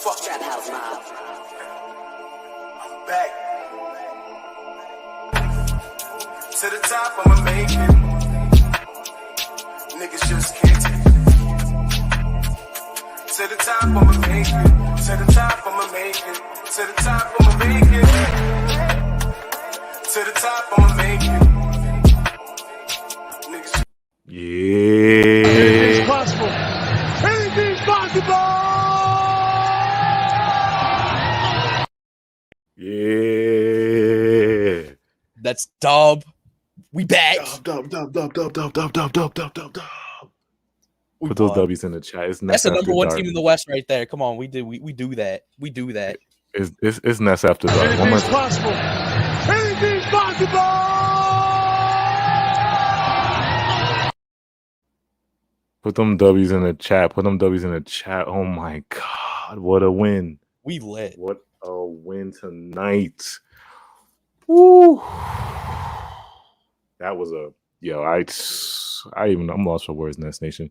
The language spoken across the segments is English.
Fuck that house mob. I'm back. To the top, I'ma make it. Niggas just can't take it. To the top, I'ma make it. To the top, I'ma make it. To the top, I'ma make it. To the top, I'ma make it. Niggas. Yeah. Anything's possible. Anything's possible. Yeah. That's dub. We back. Dub. We Put those won. W's in the chat. It's That's the Nets number after one dark. team in the West right there. Come on, we do that. We do that. It's Nets after dark. One more Anything's possible. Anything's possible. Put them W's in the chat. Oh my God. What a win. We lit. What a win tonight. Woo. That was I'm lost for words, Nets Nation.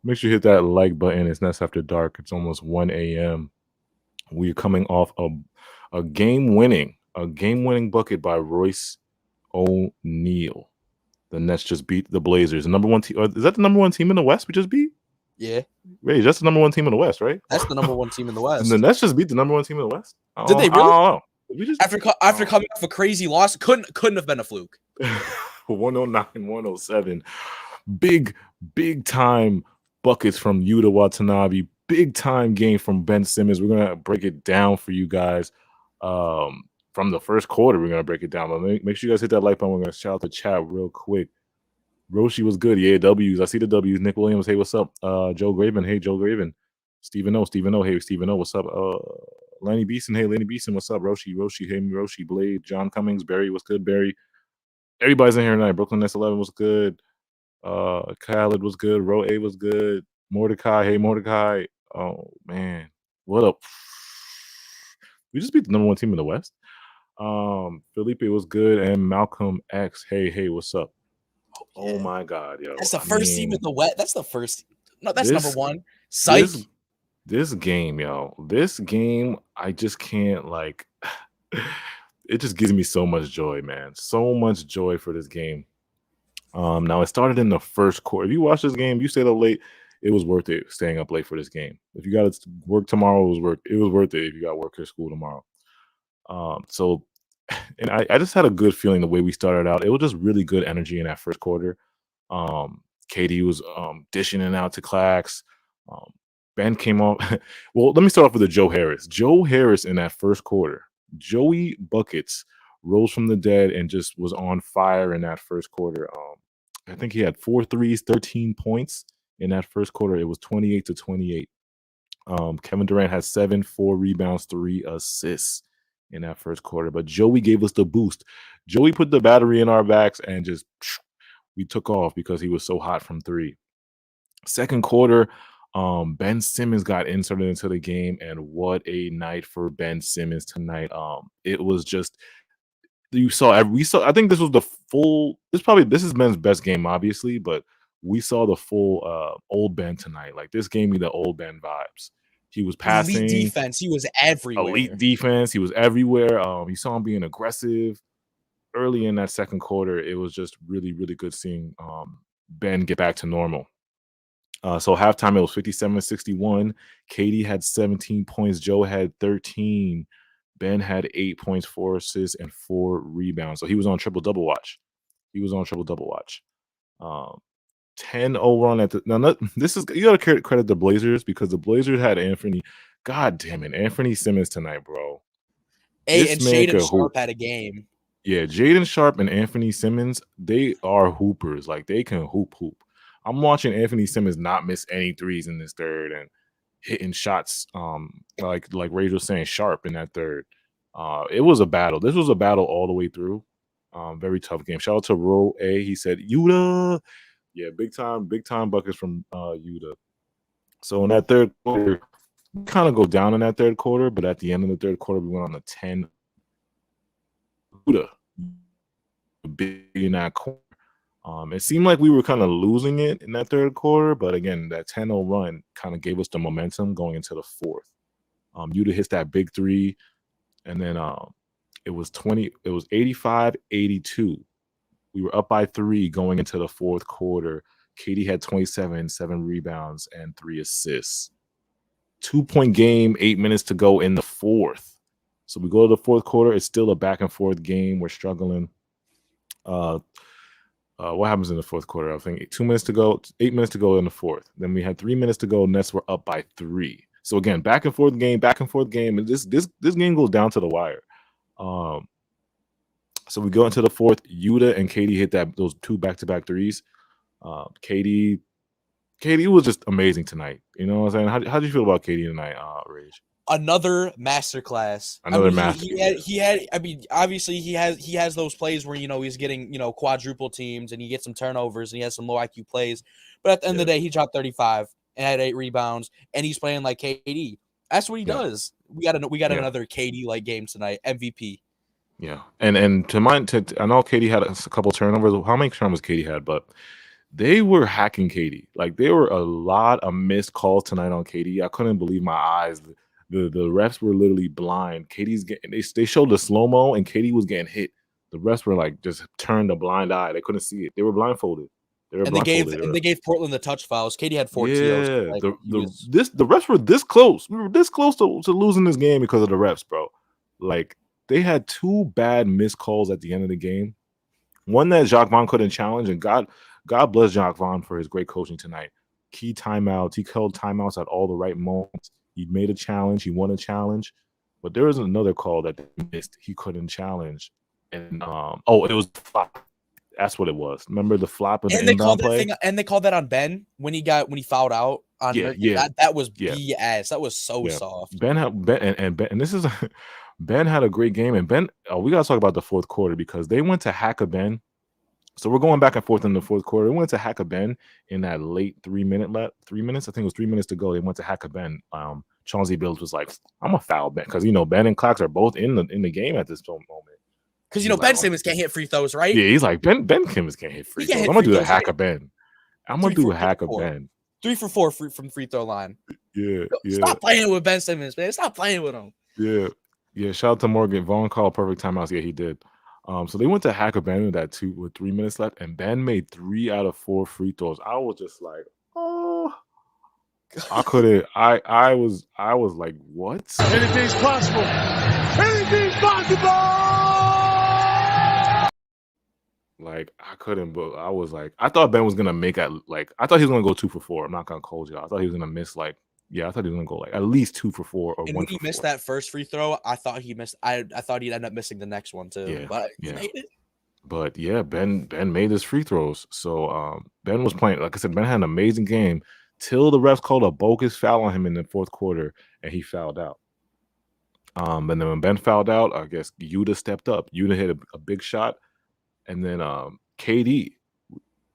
Make sure you hit that like button. It's Nets After Dark. It's almost 1 a.m. We're coming off a game-winning bucket by Royce O'Neale. The Nets just beat the Blazers. The number one team. Is that the number one team in the West we just beat? Yeah. Wait, that's the number one team in the West, right? That's the number one team in the West. And the Nets just beat the number one team in the West? Did they really? I don't know. We just, After coming off a crazy loss, couldn't have been a fluke. 109-107. Big time buckets from Yuta Watanabe. Big time game from Ben Simmons. We're going to break it down for you guys. From the first quarter, we're going to break it down. But make sure you guys hit that like button. We're going to shout out the chat real quick. Roshi was good. Yeah, W's. I see the W's. Nick Williams, hey, what's up? Joe Graven, hey, Joe Graven. Stephen O, hey, Stephen O, what's up? Lenny Beeson, hey, Lenny Beeson, what's up? Roshi, hey, Roshi, Blade, John Cummings, Barry, what's good, Barry? Everybody's in here tonight. Brooklyn Nets 11 was good. Khaled was good. Ro A was good. Mordecai, hey, Mordecai. Oh, man. What up? We just beat the number one team in the West. Felipe was good. And Malcolm X, hey, what's up? Oh, my God, yo. That's the first team in the West. That's the first. No, that's number one. Psych. This game, yo. This game, I just can't, it just gives me so much joy, man. So much joy for this game. Now, it started in the first quarter. If you watch this game, you stayed up late, it was worth it staying up late for this game. If you got to work tomorrow, it was worth it if you got work or school tomorrow. And I just had a good feeling the way we started out. It was just really good energy in that first quarter. KD was dishing it out to Clax. Ben came off. Well, let me start off with Joe Harris. Joe Harris in that first quarter. Joey Buckets rose from the dead and just was on fire in that first quarter. I think he had 4 threes, 13 points in that first quarter. It was 28-28. Kevin Durant had 7, 4 rebounds, 3 assists in that first quarter. But Joey gave us the boost. Joey put the battery in our backs and just we took off because he was so hot from 3. Second quarter, Ben Simmons got inserted into the game, and what a night for Ben Simmons tonight. It was just we saw. I think this was the full. This is Ben's best game, obviously, but we saw the full old Ben tonight. Like, this gave me the old Ben vibes. He was passing. Elite defense. He was everywhere. Elite defense. He was everywhere. You saw him being aggressive early in that second quarter. It was just really, really good seeing Ben get back to normal. So halftime, it was 57-61. KD had 17 points. Joe had 13. Ben had 8 points, 4 assists, and 4 rebounds. So he was on triple-double watch. 10-0 run at the. Now, this is, you got to credit the Blazers because the Blazers had Anthony. God damn it, Anthony Simmons tonight, bro. And Shaedon Sharpe had a game. Yeah, Jaden Sharpe and Anthony Simmons, they are hoopers. Like, they can hoop. I'm watching Anthony Simmons not miss any threes in this third and hitting shots, like Ray was saying, sharp in that third. It was a battle. This was a battle all the way through. Very tough game. Shout out to Ro A. He said, Yuta. Yeah, big time buckets from Yuta. So in that third quarter, we kind of go down in that third quarter, but at the end of the third quarter, we went on a 10. Yuta. Big in that quarter. It seemed like we were kind of losing it in that third quarter, but again, that 10-0 run kind of gave us the momentum going into the fourth. Yuta hits that big three, and then it was 85-82. We were up by 3 going into the fourth quarter. KD had 27, 7 rebounds, and 3 assists. 2-point game, 8 minutes to go in the fourth. So we go to the fourth quarter. It's still a back and forth game. We're struggling. What happens in the fourth quarter? I think 2 minutes to go, 8 minutes to go in the fourth. Then we had 3 minutes to go. Nets were up by 3. So again, back and forth game, and this game goes down to the wire. So we go into the fourth. Yuta and KD hit those 2 back-to-back threes. KD was just amazing tonight. You know what I'm saying? How do you feel about KD tonight, Rage? Another masterclass. He had. I mean, obviously he has those plays where he's getting quadruple teams and he gets some turnovers and he has some low IQ plays. But at the end of the day, he dropped 35 and had 8 rebounds and he's playing like KD. That's what he does. We got another KD like game tonight. MVP. Yeah, and I know KD had a couple turnovers. How many turnovers KD had? But they were hacking KD. Like there were a lot of missed calls tonight on KD. I couldn't believe my eyes. The refs were literally blind. KD's getting they showed the slow mo and KD was getting hit. The refs were like just turned a blind eye. They couldn't see it. They were blindfolded. They gave Portland the touch fouls. KD had 4 TOs. The refs were this close. We were this close to losing this game because of the refs, bro. Like they had 2 bad missed calls at the end of the game. One that Jacques Vaughn couldn't challenge, and God bless Jacques Vaughn for his great coaching tonight. Key timeouts. He called timeouts at all the right moments. He made a challenge. He won a challenge. But there was another call that he missed. He couldn't challenge. And it was the flop. That's what it was. Remember the flop and the inbound play? And they called that on Ben when he fouled out on that was BS. That was so soft. Ben and this is Ben had a great game, and Ben. We gotta talk about the fourth quarter because they went to hack a Ben. So we're going back and forth in the fourth quarter. They went to hack a Ben in that late 3 minutes. I think it was 3 minutes to go. They went to hack a Ben. Chauncey Billups was like, "I'm a foul Ben," because Ben and Clax are both in the game at this moment. Because Ben Simmons can't hit free throws, right? Yeah, he's like Ben Simmons can't hit free throws. I'm gonna do a hack a Ben. I'm gonna do a hack a Ben. 3 for 4 from free throw line. Yeah. Stop playing with Ben Simmons, man. Stop playing with him. Yeah. Shout out to Morgan. Vaughn called perfect timeouts. Yeah, he did. So they went to hack a Ben with 3 minutes left, and Ben made 3 out of 4 free throws. I was just like, oh, I couldn't. I was like, what? Anything's possible. Anything's possible. Like I couldn't, but I was like, I thought Ben was gonna make I thought he was gonna go 2 for 4. I'm not gonna hold you. I thought he was gonna miss I thought he was gonna go at least 2 for 4 or 1 for 4. When he missed that first free throw, I thought he missed. I thought he'd end up missing the next one too. Yeah, but he made it. But yeah, Ben made his free throws. So Ben was playing. Like I said, Ben had an amazing game till the refs called a bogus foul on him in the fourth quarter, and he fouled out. And then when Ben fouled out, I guess Yuta stepped up. Yuta hit a big shot, and then KD.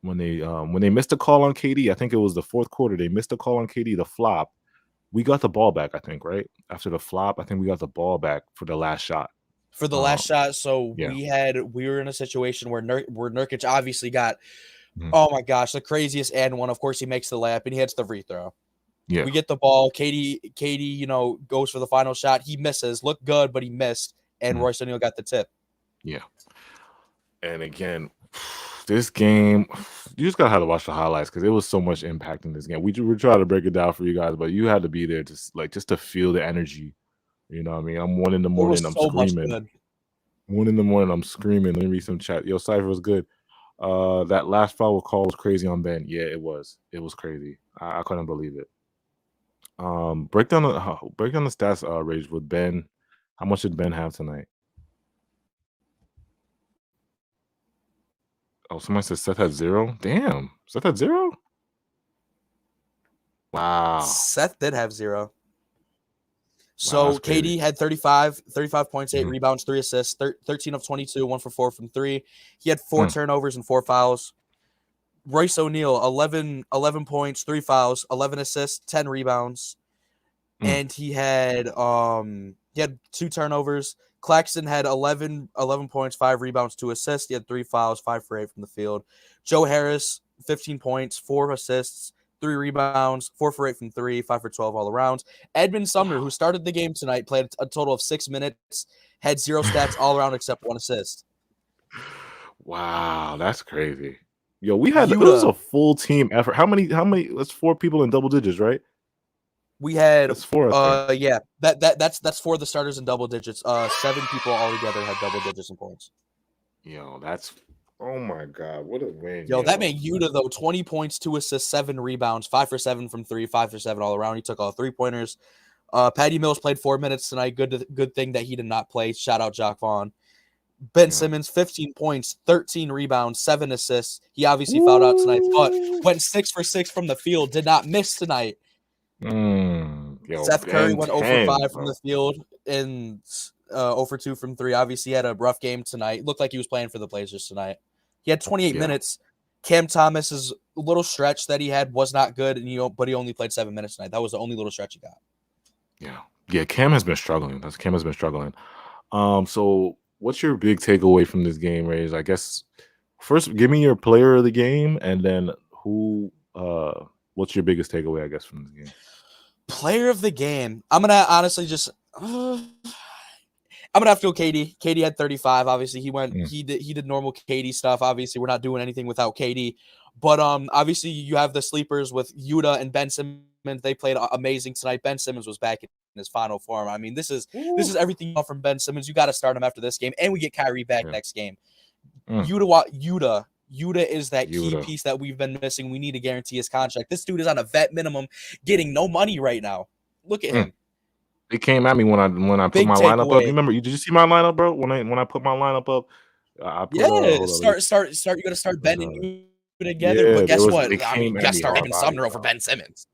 When they missed a call on KD, I think it was the fourth quarter. They missed a call on KD, the flop. We got the ball back, I think, right? After the flop, I think we got the ball back for the last shot. For the last shot, so we were in a situation where Nurkic obviously got, oh my gosh, the craziest and one. Of course, he makes the layup and he hits the free throw. Yeah, we get the ball. KD, goes for the final shot. He misses. Looked good, but he missed. And Royce O'Neale got the tip. Yeah, and again, this game, you just gotta have to watch the highlights because it was so much impact in this game. We trying to break it down for you guys, but you had to be there just to feel the energy. You know what I mean? I'm 1 in the morning. I'm screaming. 1 in the morning. I'm screaming. Let me read some chat. Yo, Cypher was good. That last foul call was crazy on Ben. Yeah, it was. It was crazy. I couldn't believe it. Break down the stats. Rage with Ben. How much did Ben have tonight? Oh, somebody said Seth had 0. Damn, Seth had 0. Wow. Seth did have 0. So KD had 35 points, 8 rebounds, 3 assists, 13 of 22, 1 for 4 from 3. He had 4 turnovers and 4 fouls. Royce O'Neale, 11 points, 3 fouls, 11 assists, 10 rebounds. And he had 2 turnovers. Claxton had 11 points, 5 rebounds, 2 assists. He had 3 fouls, 5 for 8 from the field. Joe Harris, 15 points, 4 assists, 3 rebounds, 4 for 8 from 3, 5 for 12 all around. Edmund Sumner, who started the game tonight, played a total of 6 minutes, had 0 stats all around except 1 assist. Wow, that's crazy. Yo, it was a full team effort. How many? That's 4 people in double digits, right? We had That's 4. yeah. That's 4 of the starters in double digits. 7 people altogether had double digits in points. Yo, that's oh my god, what a win. Yo, that made Yuta though 20 points, 2 assists, 7 rebounds, 5 for 7 from 3, 5 for 7 all around. He took all 3-pointers. Patty Mills played 4 minutes tonight. Good thing that he did not play. Shout out Jock Vaughn. Ben Simmons, 15 points, 13 rebounds, 7 assists. He obviously fouled out tonight, but went 6 for 6 from the field. Did not miss tonight. Seth Curry went 0 for 5 from the field and 0 for 2 from 3. Obviously, he had a rough game tonight. Looked like he was playing for the Blazers tonight. He had 28 minutes. Cam Thomas's little stretch that he had was not good, but he only played 7 minutes tonight. That was the only little stretch he got. Yeah. Cam has been struggling. So what's your big takeaway from this game, Rays? I guess first, give me your player of the game, and then what's your biggest takeaway, I guess, from this game? Player of the game. I'm gonna honestly just. I'm gonna have to go KD. KD had 35. Obviously, he did normal KD stuff. Obviously, we're not doing anything without KD. But obviously, you have the sleepers with Yuta and Ben Simmons. They played amazing tonight. Ben Simmons was back in his final form. I mean, this is everything from Ben Simmons. You got to start him after this game, and we get Kyrie back next game. Yuta is that key piece that we've been missing. We need to guarantee his contract. This dude is on a vet minimum, getting no money right now. Look at him. It came at me when I put my lineup up. You remember? Did you see my lineup, bro? When I put my lineup up, I put, start. You got to start Ben and you together. But guess what? You got to start Evan Sumner over Ben Simmons.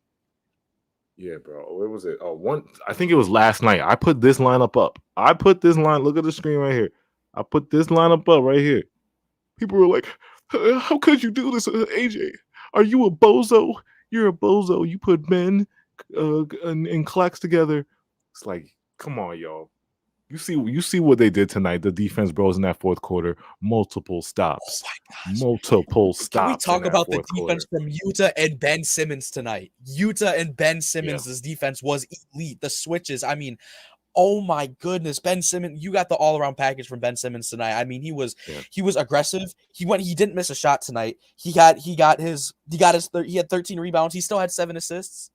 Yeah, bro. Where was it? I think it was last night. I put this lineup up. Look at the screen right here. I put this lineup up right here. People were like, "How could you do this, AJ? Are you a bozo? You're a bozo. You put Ben and Clax together." It's like, come on, y'all. You see what they did tonight. The defense bros in that fourth quarter, multiple stops. Can we talk about the defense from Yuta and Ben Simmons tonight? Yuta and Ben Simmons' defense was elite. The switches, I mean, oh my goodness, Ben Simmons, you got the all-around package from Ben Simmons tonight. I mean, he was aggressive. He didn't miss a shot tonight. He had 13 rebounds. He still had 7 assists.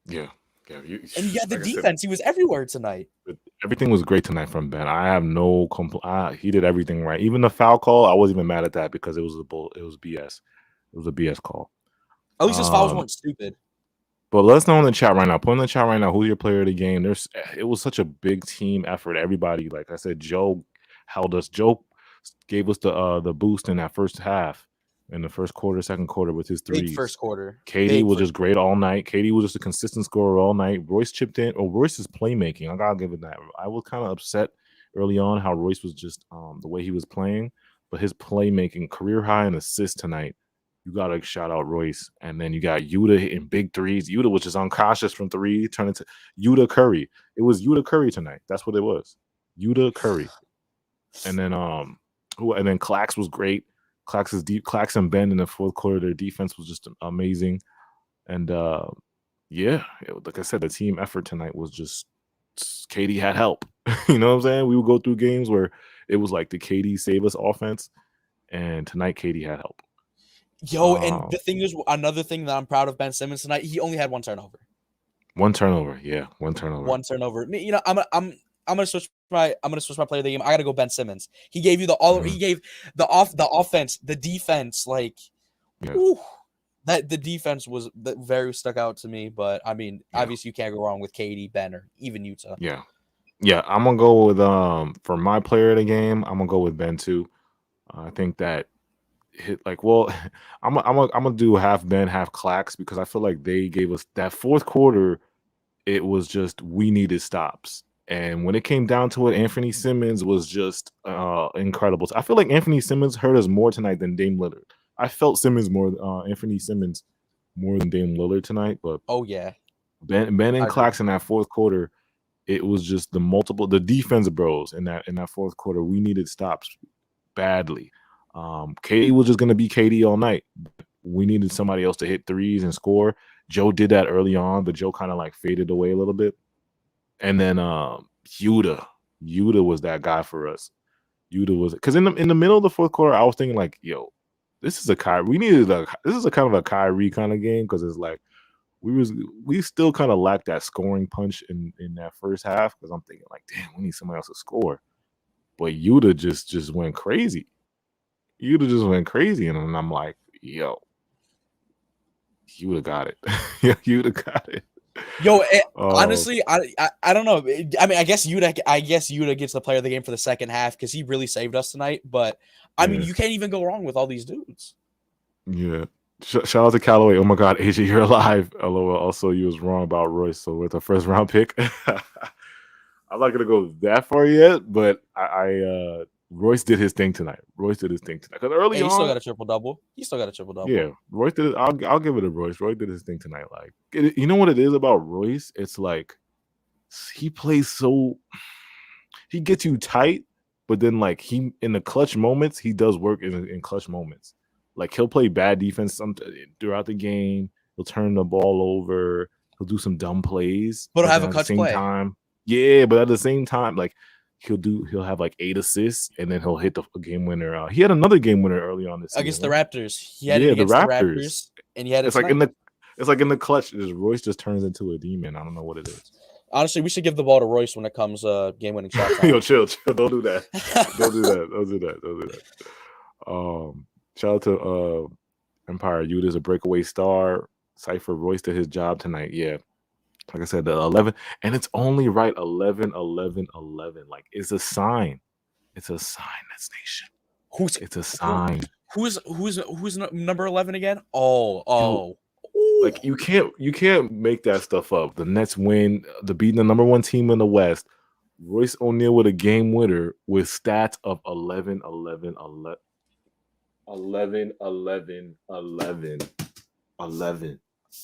Yeah. And you got the defense. He was everywhere tonight. Everything was great tonight from Ben. I have no complaint. He did everything right. Even the foul call, I wasn't even mad at that because it was BS. It was a BS call. At least his fouls weren't stupid. But let us know in the chat right now. Put in the chat right now who's your player of the game. It was such a big team effort. Everybody, like I said, Joe held us. Joe gave us the boost in that first half. In the first quarter, second quarter with his threes. Big first quarter. KD was just great all night. KD was just a consistent scorer all night. Royce chipped in. Royce's playmaking, I gotta give it that. I was kind of upset early on how Royce was just the way he was playing, but his playmaking, career high in assists tonight. You gotta shout out Royce, and then you got Yuta hitting big threes. Yuta was just unconscious from 3, turned into Yuta Curry. It was Yuta Curry tonight. That's what it was. Yuta Curry, and then Clax was great. Clax and Ben in the fourth quarter, their defense was just amazing. And like I said, the team effort tonight was just KD had help. You know what I'm saying? We would go through games where it was like the KD save us offense, and tonight KD had help. Yo, and the thing is, another thing that I'm proud of Ben Simmons tonight, he only had 1 turnover. One turnover, yeah, 1 turnover. 1 turnover. You know, I'm gonna switch my player of the game. I gotta go Ben Simmons. He gave you he gave the offense, the defense, like that the defense was very stuck out to me. But I mean, obviously you can't go wrong with KD, Ben, or even Yuta. Yeah. I'm gonna go with for my player of the game, I'm gonna go with Ben too. I think that I'm gonna do half Ben, half Clax because I feel like they gave us that fourth quarter. It was just we needed stops. And when it came down to it, Anthony Simmons was just incredible. I feel like Anthony Simmons hurt us more tonight than Dame Lillard. I felt Anthony Simmons more than Dame Lillard tonight. But Ben and Clax in that fourth quarter, it was just the defensive bros in that fourth quarter. We needed stops badly. KD was just gonna be KD all night. we needed somebody else to hit threes and score. Joe did that early on, but Joe kind of like faded away a little bit. And then Yuta was that guy for us. Yuta was because in the middle of the fourth quarter, I was thinking like, yo, this is a Kyrie. This is a kind of a Kyrie kind of game because it's like we still kind of lacked that scoring punch in that first half because I'm thinking like, damn, we need somebody else to score. But Yuta just went crazy. And I'm like, yo, Yuta got it. Yuta got it. Yo, honestly, I don't know. I mean, I guess Yuta gets the player of the game for the second half because he really saved us tonight. But I mean, you can't even go wrong with all these dudes. Yeah. Shout out to Callaway. Oh my God, AJ, you're alive. LOL. Also, you was wrong about Royce. So with a first round pick, I'm not gonna go that far yet. But Royce did his thing tonight. Because early on, he still got a triple double. Yeah, Royce did it. I'll give it to Royce. Royce did his thing tonight. Like, you know what it is about Royce? It's like he plays so he gets you tight, but then like he in the clutch moments, he does work in clutch moments. Like he'll play bad defense throughout the game. He'll turn the ball over. He'll do some dumb plays, but he'll have a clutch clutch play. Yeah, but at the same time, like he'll have like 8 assists and then he'll hit the game winner. He had another game winner early on this season against the Raptors. He had it against the Raptors, and he had it. It's like in the clutch. Royce just turns into a demon. I don't know what it is. Honestly, we should give the ball to Royce when it comes game winning shot. Yo, chill. Don't do that. Don't do that. Shout out to Empire. Yuta's a breakaway star. Cypher Royce did his job tonight. Yeah. Like I said, the 11, and it's only right 11. Like it's a sign. It's a sign. That's nation. It's a sign. Who's number 11 again? Oh. Like you can't make that stuff up. The Nets win, beating the number 1 team in the West. Royce O'Neale with a game winner with stats of 11.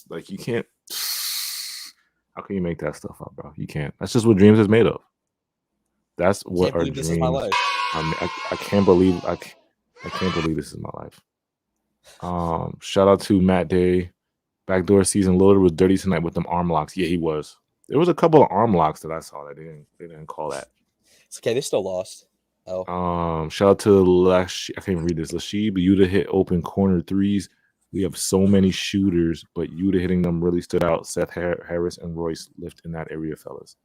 Like you can't. How can you make that stuff up, bro? You can't. That's just what dreams is made of. That's what our dreams. This is my life. I can't believe this is my life. Shout out to Matt Day. Backdoor season loader was dirty tonight with them arm locks. Yeah, he was. There was a couple of arm locks that I saw that they didn't call that. It's okay. They still lost. Oh. Shout out to I can't even read this. Lashib Yuta hit open corner threes. We have so many shooters, but Yuta hitting them really stood out. Seth Harris and Royce lift in that area, fellas.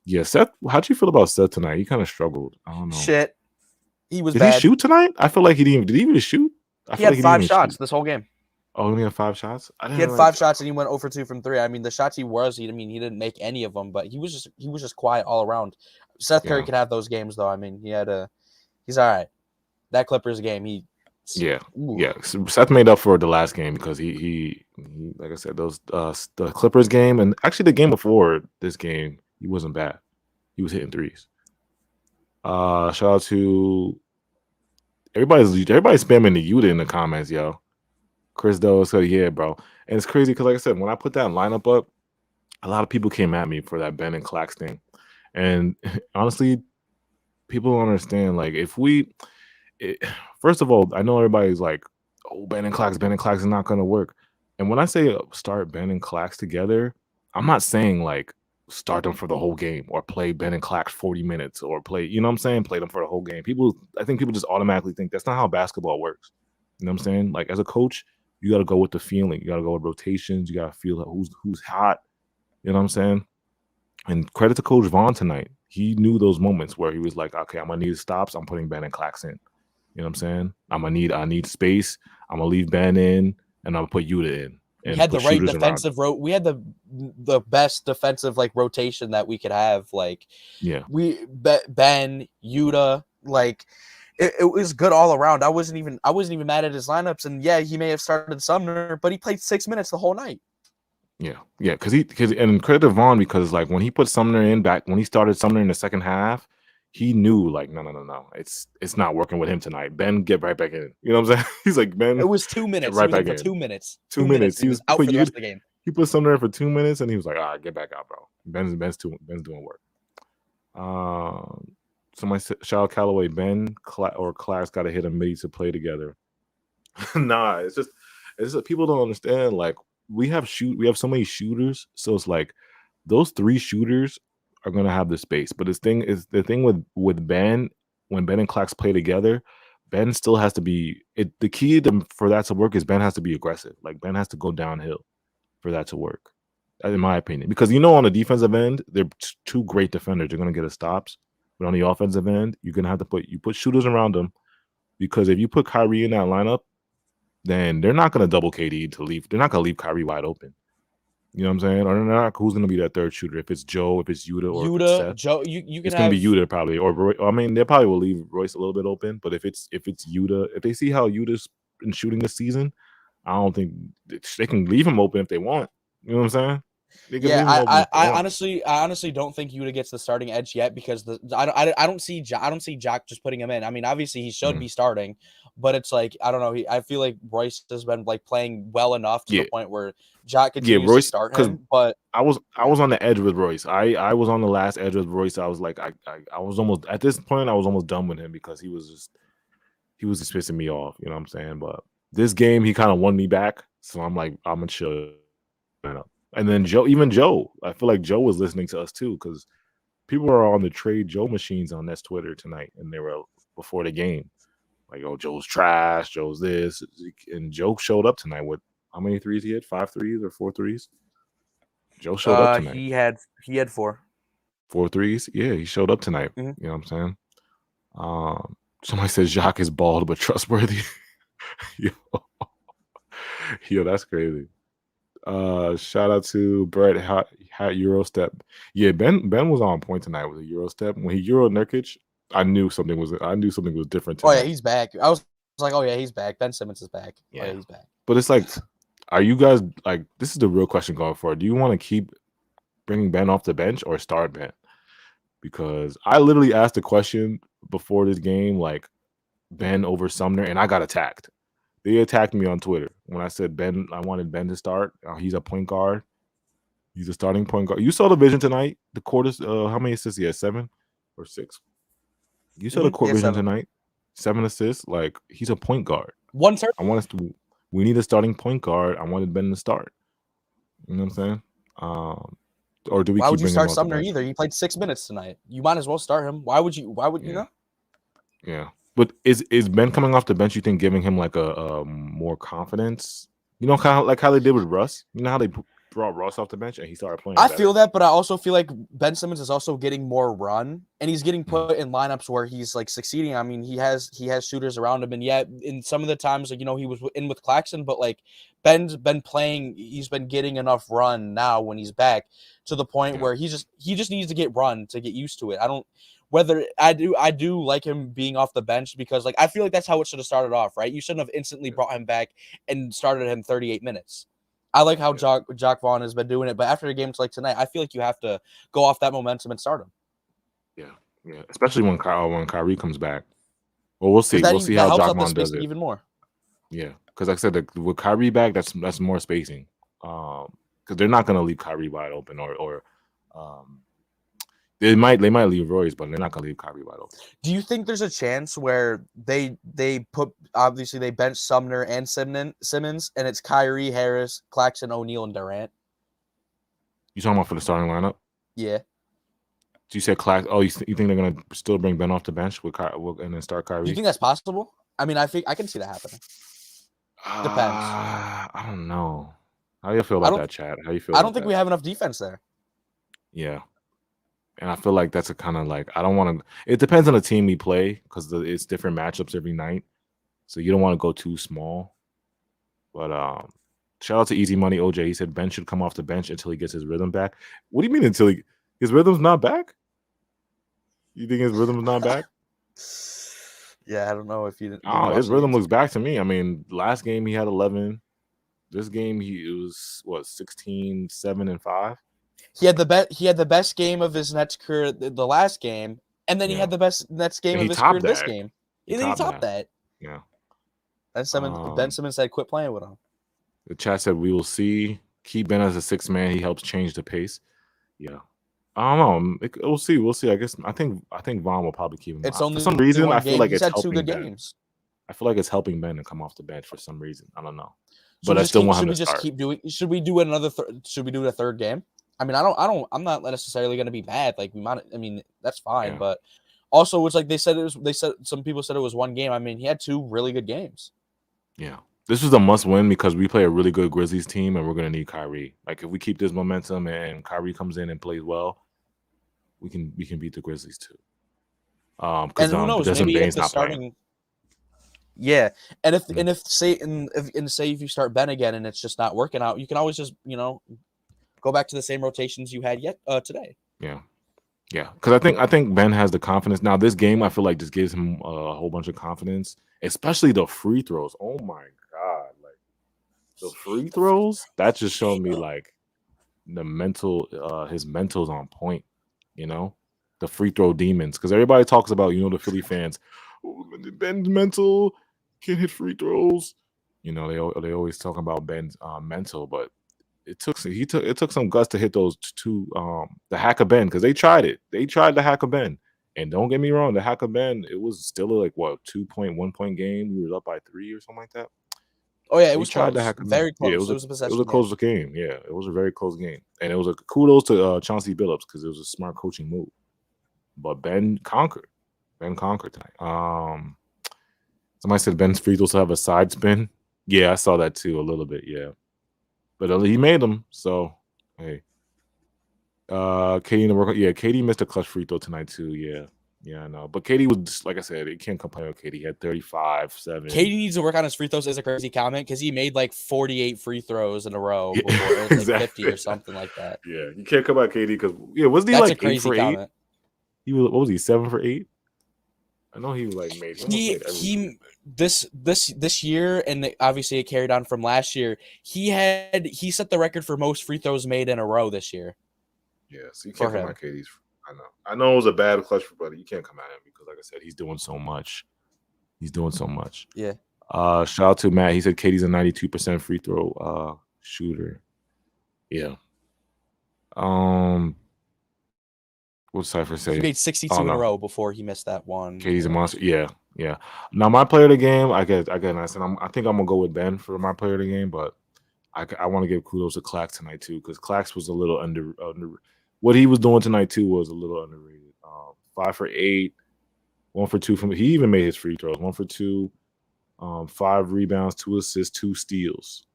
Yeah, Seth, how'd you feel about Seth tonight? He kind of struggled. I don't know. Shit. He was Did bad. he shoot tonight? I feel like he didn't. Did he even shoot? He had 5 shots this whole game. Oh, he only had 5 shots? He had 5 shots and he went 0 for 2 from 3. I mean, the shots he didn't make any of them, but he was just quiet all around. Seth Curry could have those games though. I mean, he's all right. That Clippers game, Yeah. So Seth made up for the last game because he like I said, those the Clippers game and actually the game before this game, he wasn't bad. He was hitting threes. Shout out to everybody's spamming the Yuta in the comments, yo. Chris Doe said, yeah, bro. And it's crazy because like I said, when I put that lineup up, a lot of people came at me for that Ben and Claxton. And honestly, people don't understand. Like first of all, I know everybody's like, oh, Ben and Clax is not going to work. And when I say start Ben and Clax together, I'm not saying like start them for the whole game or play Ben and Clax 40 minutes or play, you know what I'm saying? Play them for the whole game. I think people just automatically think that's not how basketball works. You know what I'm saying? Like as a coach, you got to go with the feeling. You got to go with rotations. You got to feel who's hot. You know what I'm saying? And credit to Coach Vaughn tonight. He knew those moments where he was like, okay, I'm going to need stops. I'm putting Ben and Clax in. You know what I'm saying? I need space. I'm gonna leave Ben in, and I'm gonna put Yuta in. We had the right defensive we had the best defensive like rotation that we could have. Like, yeah, Ben Yuta, like it was good all around. I wasn't even mad at his lineups. And yeah, he may have started Sumner, but he played 6 minutes the whole night. Yeah, because and credit to Vaughn because like when he put Sumner in when he started Sumner in the second half. He knew, like, no. It's not working with him tonight. Ben, get right back in. You know what I'm saying? He's like, Ben. It was 2 minutes. Right back in. 2 minutes. 2 minutes. He was out for the rest of the game. He put Sumner in for 2 minutes, and he was like, get back out, bro. Ben's doing work. Somebody said, shout out Callaway. Ben or Clax got to hit a mate to play together. Nah, it's It's that people don't understand. Like we have so many shooters, so it's like those 3 shooters are gonna have the space. But the thing with Ben, when Ben and Clax play together, Ben still has to be it. The key for that to work is Ben has to be aggressive. Like Ben has to go downhill for that to work, in my opinion. Because on the defensive end, they're 2 great defenders. They're gonna get us stops. But on the offensive end, you're gonna have to put shooters around them. Because if you put Kyrie in that lineup, then they're not gonna double KD to leave. They're not gonna leave Kyrie wide open. You know what I'm saying? Or they're not. Who's gonna be that third shooter? If it's Joe, if it's Yuta, or if it's Seth, Joe, you can it's have gonna be Yuta probably. Or I mean, they probably will leave Royce a little bit open. But if it's Yuta, if they see how Yuta's been shooting this season, I don't think they can leave him open if they want. You know what I'm saying? They can leave him open if they want. I honestly don't think Yuta gets the starting edge yet because I don't see Jack just putting him in. I mean, obviously he should be starting, but it's like I don't know. I feel like Royce has been like playing well enough to the point where Jack continues Royce, to start him. But I was on the edge with Royce. I was on the last edge with Royce. I was like I was almost at this point. I was almost done with him because he was just pissing me off. You know what I'm saying? But this game he kind of won me back. So I'm like I'm gonna chill. And then Joe, I feel like Joe was listening to us too because people are on the trade Joe machines on Nets Twitter tonight, and they were before the game like, "Oh, Joe's trash. Joe's this," and Joe showed up tonight with how many threes he had? 5 threes or 4 threes? Joe showed up tonight. He had 4 threes. Yeah, he showed up tonight. You know what I'm saying? Somebody says Jacques is bald but trustworthy. Yo, that's crazy. Shout out to Brett Hot Euro step. Yeah, Ben was on point tonight with a Euro step. When he Euro Nurkic, I knew something was different tonight. Oh yeah, he's back. I was like, oh yeah, he's back. Ben Simmons is back. Yeah, he's back. But it's like, are you guys like? This is the real question going forward. Do you want to keep bringing Ben off the bench or start Ben? Because I literally asked the question before this game, like Ben over Sumner, and I got attacked. They attacked me on Twitter when I said Ben. I wanted Ben to start. He's a point guard. He's a starting point guard. You saw the vision tonight. The quarters. How many assists he had? 7 or 6. You saw the court vision tonight. 7 assists. Like he's a point guard. 1 turn. I want us to. We need a starting point guard. I wanted Ben to start. You know what I'm saying? Or do we? Why would you start Sumner either? He played 6 minutes tonight. You might as well start him. Why would you know? Yeah. But is Ben coming off the bench, you think, giving him like a more confidence? You know, kind of like how they did with Russ? You know how they brought Russ off the bench and he started playing better? Feel that, but I also feel like Ben Simmons is also getting more run, and he's getting put in lineups where he's like succeeding. I mean, he has shooters around him, and yet in some of the times, like he was in with Claxton, but like Ben's been playing, he's been getting enough run now when he's back to the point where he just needs to get run to get used to it. I do like him being off the bench because like I feel like that's how it should have started off, right? You shouldn't have instantly brought him back and started him 38 minutes. I like how Jock Vaughn has been doing it, but after a game like tonight, I feel like you have to go off that momentum and start him. Yeah, especially when Kyrie comes back. Well, we'll see. We'll see how Jock Vaughn does it even more. Yeah, because like I said, with Kyrie back, that's more spacing. Because they're not going to leave Kyrie wide open or They might leave Royce, but they're not gonna leave Kyrie wide open. Do you think there's a chance where they bench Sumner and Simmons, and it's Kyrie, Harris, Claxton, O'Neale, and Durant? You talking about for the starting lineup? Yeah. Do you say Clax? Oh, you think they're gonna still bring Ben off the bench and then start Kyrie? Do you think that's possible? I mean, I think I can see that happening. Depends. I don't know. How do you feel about that, Chad? How you feel? I don't think we have enough defense there. Yeah. And I feel like that's a kind of like I don't want to. It depends on the team we play because it's different matchups every night, so you don't want to go too small. But shout out to Easy Money OJ. He said Ben should come off the bench until he gets his rhythm back. What do you mean until his rhythm's not back? You think his rhythm's not back? Yeah, I don't know if you. His rhythm looks back to me. I mean, last game he had 11. This game it was 16, 7, and 5. He had the best game of his Nets career the last game, and then he had the best Nets game of his career this game. And then he topped that. Yeah. And Ben Simmons said, "Quit playing with him." The chat said, "We will see. Keep Ben as a 6th man. He helps change the pace." Yeah. I don't know. We'll see. We'll see. I think Vaughn will probably keep him. It's only for some reason. I feel like he's it's had 2 helping good Ben. games. I feel like it's helping Ben to come off the bench for some reason. I don't know. but I still want him to just start. keep doing? Should we do another? Should we do a third game? I mean, I'm not necessarily going to be mad. Like we might. I mean, that's fine. Yeah. But also, it's like they said some people said it was one game. I mean, he had 2 really good games. Yeah. This is a must win because we play a really good Grizzlies team and we're going to need Kyrie. Like if we keep this momentum and Kyrie comes in and plays well, we can beat the Grizzlies too. Because who knows? Desmond Maybe Bane's if the not starting, playing. yeah, and if you start Ben again and it's just not working out, you can always just go back to the same rotations you had today. Yeah. Because I think Ben has the confidence now. This game, I feel like just gives him a whole bunch of confidence, especially the free throws. Oh my god, like the free throws that just showed me like the mental, his mental's on point. The free throw demons. Because everybody talks about the Philly fans. Oh, Ben's mental can't hit free throws. They always talk about Ben's mental, but it took some guts to hit those 2 the hack of Ben, because they tried it. They tried the hack of Ben. And don't get me wrong, the hack of Ben, it was still like 2-1 point game. We were up by 3 or something like that. Oh yeah, it They was tried close. the hack of Very Ben. close. Yeah, It was a possession. it was a close game. Yeah, it was a very close game. And it was a kudos to Chauncey Billups because it was a smart coaching move. But Ben conquered. Ben conquered tonight. Somebody said Ben's free throws have a side spin. Yeah, I saw that too a little bit. Yeah. But he made them, so hey. Katie in the workout. Yeah, Katie missed a clutch free throw tonight too. Yeah, I know. But Katie was just, like I said, you can't complain with Katie. He had 35, 7. Katie needs to work on his free throws. Is a crazy comment because he made like 48 free throws in a row before. It was like 50 or something like that. Yeah, you can't come at Katie because wasn't he That's like a crazy 8 for 8? comment. He was, what was he, 7 for 8? I know he was like made. This year, and obviously it carried on from last year. He set the record for most free throws made in a row this year. Yeah, so you can't come at Katie's. I know it was a bad clutch for Buddy. You can't come at him because, like I said, he's doing so much. Yeah. Shout out to Matt. He said Katie's a 92% free throw shooter. Yeah. What's Cypher say? He made 62 in a row before he missed that one. Katie's a monster. Yeah. Now my player of the game, I think I'm gonna go with Ben for my player of the game, but I want to give kudos to Clax tonight too, because Clax was a little under. What he was doing tonight too was a little underrated. 5 for 8, 1 for 2 from. He even made his free throws. 1 for 2, 5 rebounds, 2 assists, 2 steals,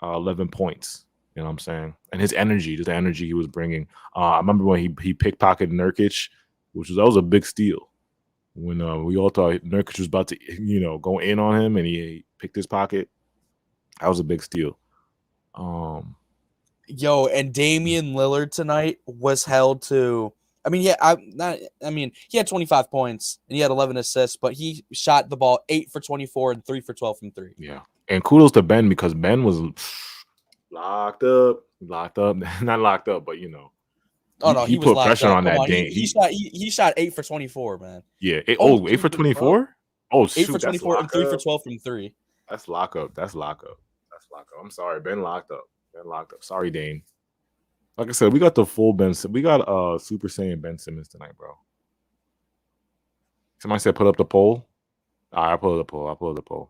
11 points. You know what I'm saying? And his energy, just the energy he was bringing. I remember when he pickpocketed Nurkic, that was a big steal. When we all thought Nurkic was about to, go in on him, and he picked his pocket. That was a big steal. And Damian Lillard tonight was held to. I mean, he had 25 points and he had 11 assists, but he shot the ball 8 for 24 and 3 for 12 from 3. Yeah, and kudos to Ben because Ben was locked up, not locked up, but Oh no, he was put pressure on that game. He shot 8 for 24, man. Yeah, 8 for 24. Oh, shoot, 8 for 24 and 3 for 12 from 3. That's lockup. I'm sorry, Ben locked up. Sorry, Dane. Like I said, we got the full Ben. We got Super Saiyan Ben Simmons tonight, bro. Somebody said put up the poll. All right, I'll pull up the poll.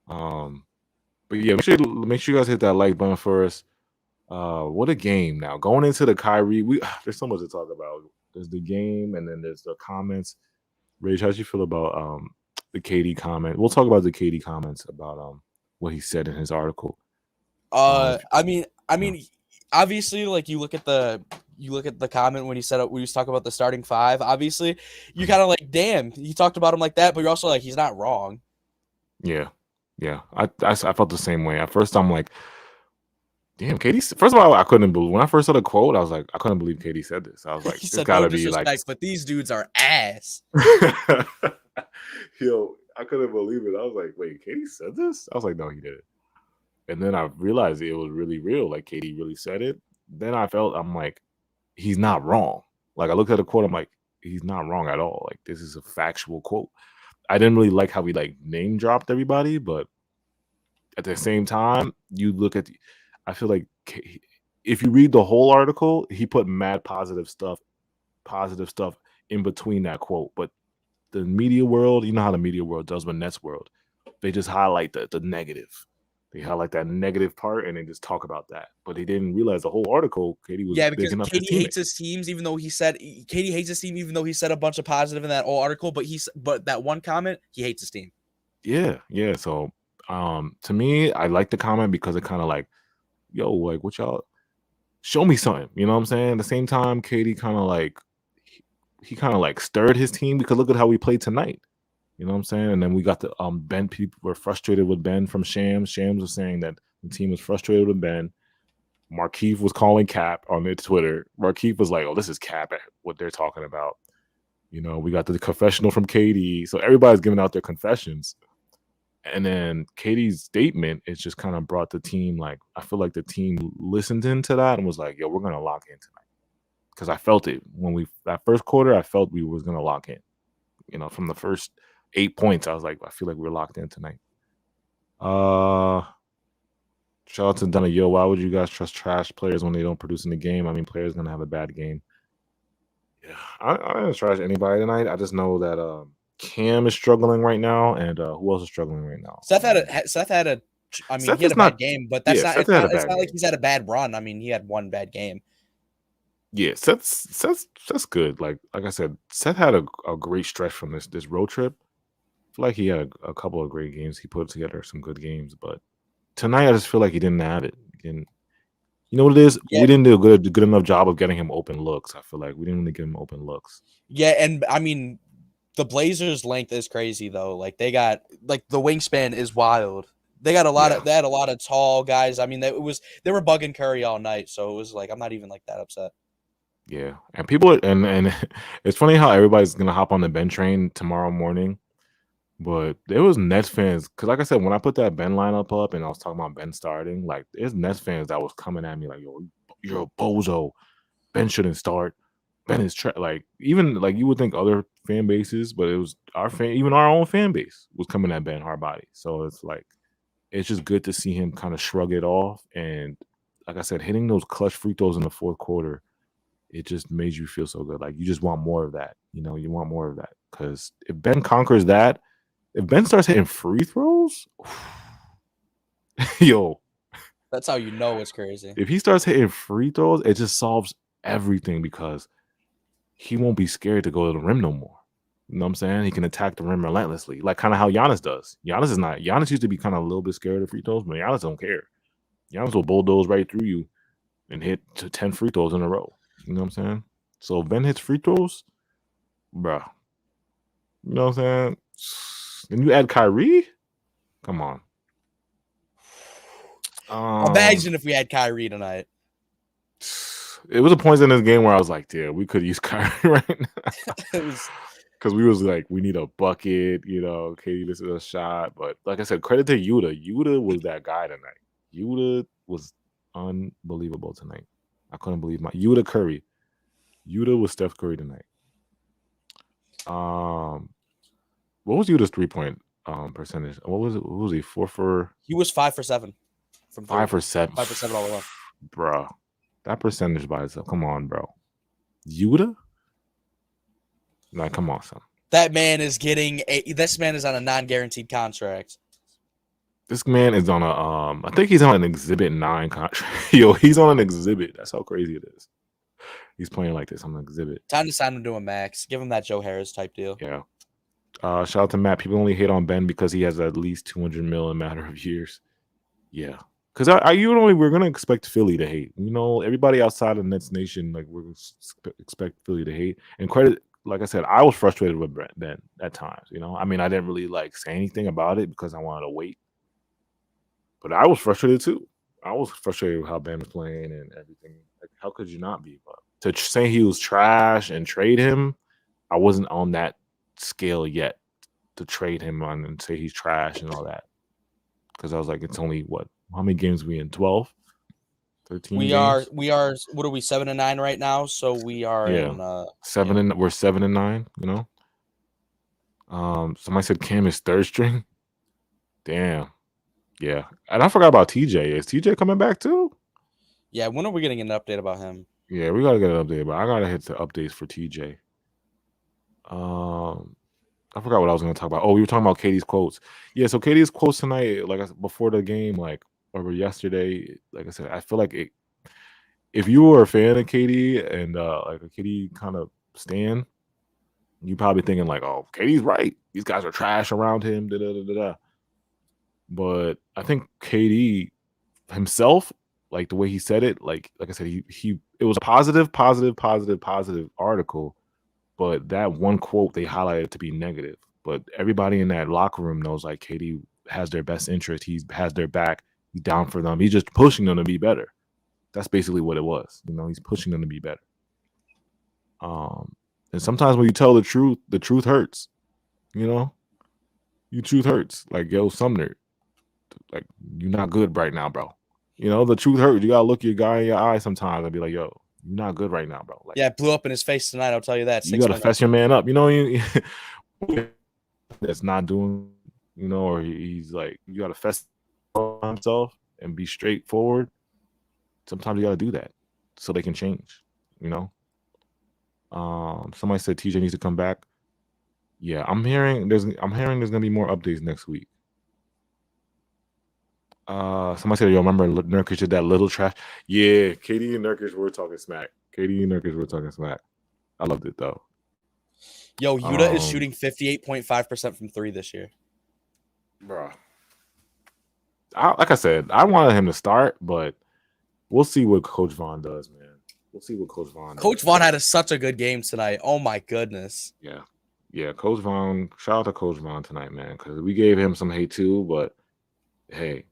But yeah, make sure you guys hit that like button for us. What a game now. Going into the Kyrie, there's so much to talk about. There's the game, and then there's the comments. Rage, how do you feel about the KD comment? We'll talk about the KD comments about what he said in his article. I mean, obviously, like you look at the comment when he said we was talking about the starting 5. Obviously, you kind of like, damn, he talked about him like that, but you're also like, he's not wrong. Yeah. I felt the same way. At first, I'm like, damn, KD. First of all, I couldn't believe when I first saw the quote. I was like, I couldn't believe KD said this. I was like, it's gotta be like, but these dudes are ass. Yo, I couldn't believe it. I was like, wait, KD said this? I was like, no, he didn't. And then I realized it was really real. Like KD really said it. Then I'm like, he's not wrong. Like I looked at the quote, I'm like, he's not wrong at all. Like this is a factual quote. I didn't really like how he like name dropped everybody, but at the same time, you look at I feel like if you read the whole article, he put mad positive stuff in between that quote. But the media world, you know how the media world does with Nets world, they just highlight the negative. They highlight that negative part and they just talk about that. But they didn't realize the whole article, KD was because bigging up his KD teammate. hates his teams, even though KD hates his team, even though he said a bunch of positive in that whole article. But that one comment, he hates his team. Yeah. So to me, I like the comment because it kind of like, yo, like what y'all show me something. You know what I'm saying? At the same time, KD kind of like he kind of like stirred his team because look at how we played tonight. You know what I'm saying? And then we got the Ben. People were frustrated with Ben from Shams. Shams was saying that the team was frustrated with Ben. Markeith was calling Cap on their Twitter. Markeith was like, "Oh, this is Cap. What they're talking about." You know, we got the confessional from KD, so everybody's giving out their confessions. And then KD's statement, it just kind of brought the team like I feel like the team listened into that and was like, "Yo, we're gonna lock in tonight." Because I felt it when that first quarter, I felt we was gonna lock in. You know, from the first 8 points, I was like, I feel like we're locked in tonight. Shout out to Dunna. Yo, why would you guys trust trash players when they don't produce in the game? I mean, players gonna have a bad game. Yeah, I didn't trash anybody tonight. I just know that Cam is struggling right now, and who else is struggling right now? Seth had a. I mean, Seth he had is a not- bad game, but that's yeah, not. Seth It's had a not, it's bad not like game. he's had a bad run. I mean, he had one bad game. Yeah, Seth's good. Like I said, Seth had a great stretch from this road trip. I feel like he had a couple of great games. He put together some good games, but tonight I just feel like he didn't have it. You know what it is? Yeah. We didn't do a good enough job of getting him open looks. I feel like we didn't really get him open looks. Yeah, and I mean, the Blazers' length is crazy though. Like they got like the wingspan is wild. They got they had a lot of tall guys. I mean, they were bugging Curry all night, so it was like I'm not even like that upset. Yeah, and people and it's funny how everybody's gonna hop on the Ben train tomorrow morning, but there was Nets fans because, like I said, when I put that Ben lineup up and I was talking about Ben starting, like there's Nets fans that was coming at me like, "Yo, you're a bozo. Ben shouldn't start. Ben is like even like you would think other fan bases, but it was even our own fan base was coming at Ben Hardbody. So it's like it's just good to see him kind of shrug it off and, like I said, hitting those clutch free throws in the fourth quarter. It just made you feel so good. Like you just want more of that. You know, you want more of that. Because if Ben conquers that, if Ben starts hitting free throws, yo. That's how you know it's crazy. If he starts hitting free throws, it just solves everything because he won't be scared to go to the rim no more. You know what I'm saying? He can attack the rim relentlessly. Like kind of how Giannis does. Giannis used to be kind of a little bit scared of free throws, but Giannis don't care. Giannis will bulldoze right through you and hit 10 free throws in a row. You know what I'm saying? So if Ben hits free throws, bruh. You know what I'm saying? And you add Kyrie? Come on. Imagine if we had Kyrie tonight. It was a point in this game where I was like, "Dude, we could use Kyrie right now." Because we was like, we need a bucket, you know. KD, this is a shot. But like I said, credit to Yuta. Yuta was that guy tonight. Yuta was unbelievable tonight. I couldn't believe Yuta Curry. Yuta was Steph Curry tonight. What was Yuta's 3-point percentage? What was it? What was he? 4 for? He was 5 for 7. From 5 for 7. 5 for 7 all along. Bro, that percentage by itself. Come on, bro. Yuta? Like, come on, son. That man is this man is on a non-guaranteed contract. This man is on a I think he's on an Exhibit 9 contract. Yo, he's on an exhibit. That's how crazy it is. He's playing like this on an exhibit. Time to sign him to a max. Give him that Joe Harris type deal. Yeah. Shout out to Matt. People only hate on Ben because he has at least 200 mil in a matter of years. Yeah. Because we're gonna expect Philly to hate. You know, everybody outside of Nets Nation, like we're gonna expect Philly to hate. And credit, like I said, I was frustrated with Ben at times. You know, I mean, I didn't really like say anything about it because I wanted to wait. But I was frustrated too. I was frustrated with how Ben was playing and everything. Like, how could you not be? But to say he was trash and trade him, I wasn't on that scale yet to trade him on and say he's trash and all that. Because I was like, it's only what? How many games are we in? 12? 13 we games? are what are we, 7-9 right now? So we are in 7 and we're 7-9, you know. Somebody said Cam is third string. Damn. Yeah. And I forgot about TJ. Is TJ coming back too? Yeah, when are we getting an update about him? Yeah, we gotta get an update, but I gotta hit the updates for TJ. I forgot what I was going to talk about. Oh, we were talking about Katie's quotes. Yeah, so Katie's quotes tonight, like before the game, like over yesterday, like I said, I feel like if you were a fan of Katie and like a Katie kind of stan, you probably thinking like, oh, Katie's right. These guys are trash around him. Da, da, da, da, da. But I think Katie himself, like the way he said it, like I said, he it was a positive article. But that one quote they highlighted to be negative. But everybody in that locker room knows like KD has their best interest. He has their back. He's down for them. He's just pushing them to be better. That's basically what it was. You know, he's pushing them to be better. And sometimes when you tell the truth hurts. You know, truth hurts. Like, yo, Sumner, like you're not good right now, bro. You know, the truth hurts. You gotta look your guy in your eye sometimes and be like, yo, you're not good right now, bro. Like, yeah, it blew up in his face tonight. I'll tell you that. You got to fess your man up. You know, that's not doing, you know, or he's like, you got to fess himself and be straightforward. Sometimes you got to do that so they can change, you know. Somebody said TJ needs to come back. Yeah, I'm hearing there's gonna be more updates next week. Somebody said, yo, remember Nurkic did that little trash? Yeah, KD and Nurkic were talking smack. I loved it though. Yo, Yuta is shooting 58.5% from 3 this year. Bro. Like I said, I wanted him to start, but we'll see what Coach Vaughn does, man. Coach Vaughn had such a good game tonight. Oh my goodness. Yeah, Coach Vaughn. Shout out to Coach Vaughn tonight, man, because we gave him some hate too, but hey,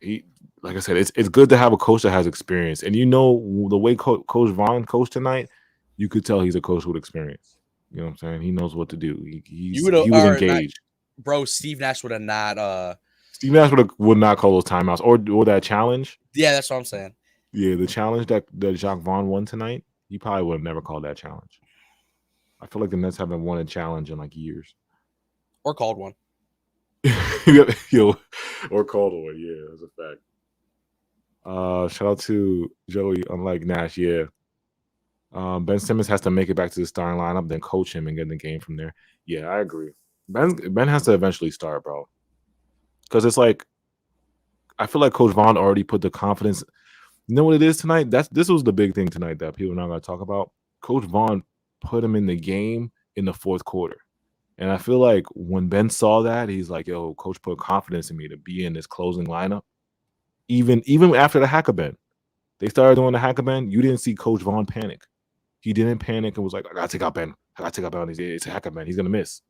he, like I said, it's good to have a coach that has experience. And you know, the way Coach Vaughn coached tonight, you could tell he's a coach with experience. You know what I'm saying? He knows what to do. He was engaged. Bro, Steve Nash would have not Steve Nash would not call those timeouts or that challenge. Yeah, that's what I'm saying. Yeah, the challenge that Jacques Vaughn won tonight, he probably would have never called that challenge. I feel like the Nets haven't won a challenge in like years. Or called one. Yo, or called one. Yeah, that's a fact. Shout out to Joey, unlike Nash, yeah. Ben Simmons has to make it back to the starting lineup, then coach him and get in the game from there. Yeah, I agree. Ben has to eventually start, bro. Because it's like, I feel like Coach Vaughn already put the confidence. You know what it is tonight? This was the big thing tonight that people are not going to talk about. Coach Vaughn put him in the game in the fourth quarter. And I feel like when Ben saw that, he's like, yo, Coach put confidence in me to be in this closing lineup. Even after the hack-a-ben. They started doing the hack-a-ben. You didn't see Coach Vaughn panic. He didn't panic and was like, I got to take out Ben. It's a hack-a-ben. He's going to miss.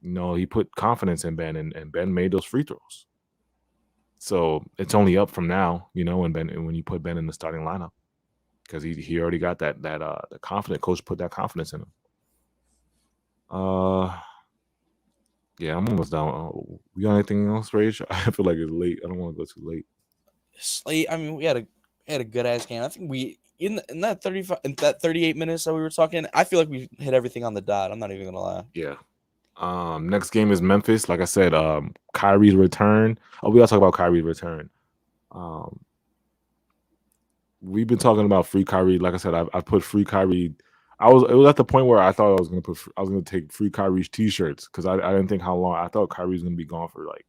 No, he put confidence in Ben, and Ben made those free throws. So it's only up from now, you know, when you put Ben in the starting lineup. Because he already got that the confident coach put that confidence in him. Yeah, I'm almost done. We got anything else, Rage? I feel like it's late. I don't want to go too late. Slate. I mean, we had a good ass game. I think we in that 38 minutes that we were talking. I feel like we hit everything on the dot. I'm not even gonna lie. Yeah. Next game is Memphis. Like I said, Kyrie's return. Oh, we gotta talk about Kyrie's return. We've been talking about free Kyrie. Like I said, I put free Kyrie. It was at the point where I thought I was gonna take free Kyrie's t-shirts because I didn't think how long. I thought Kyrie was gonna be gone for like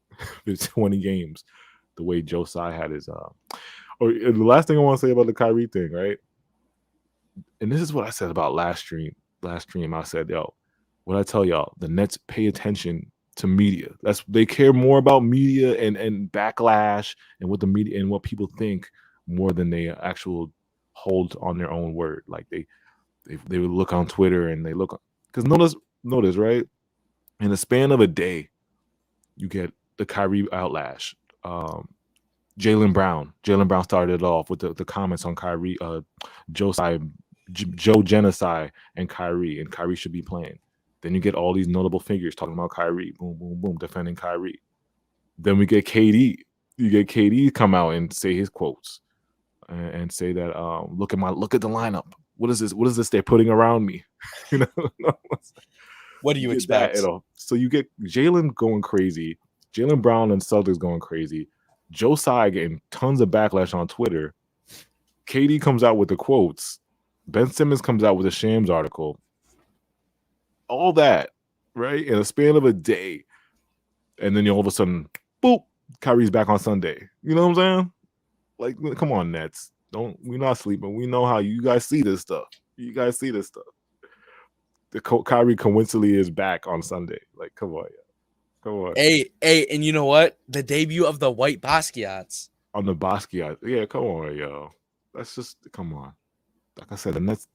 20 games. The way Joe Tsai had his or the last thing I want to say about the Kyrie thing, right? And this is what I said about last stream. I said, yo, what I tell y'all, the Nets pay attention to media. They care more about media and backlash and what the media and what people think more than they actual hold on their own word. Like they would look on Twitter and they look because notice, right? In the span of a day, you get the Kyrie outlash. Jaylen Brown started it off with the comments on Kyrie, Joe Genocide and Kyrie should be playing. Then you get all these notable figures talking about Kyrie, boom, boom, boom, defending Kyrie. Then we get KD. You get KD come out and say his quotes and say that look at the lineup. What is this they're putting around me? You know, what do you expect? So you get Jaylen going crazy, Jaylen Brown and Celtics going crazy, Joe Tsai getting tons of backlash on Twitter. KD comes out with the quotes. Ben Simmons comes out with a Shams article. All that right? In a span of a day. And then all of a sudden, boop, Kyrie's back on Sunday. You know what I'm saying? Like, come on, Nets. We're not sleeping. We know how you guys see this stuff. You guys see this stuff. Kyrie coincidentally is back on Sunday. Like, come on, yeah. Come on. Hey, and you know what? The debut of the white Basquiats. On the Basquiat. Yeah, come on, yo. That's just, come on. Like I said, the Nets,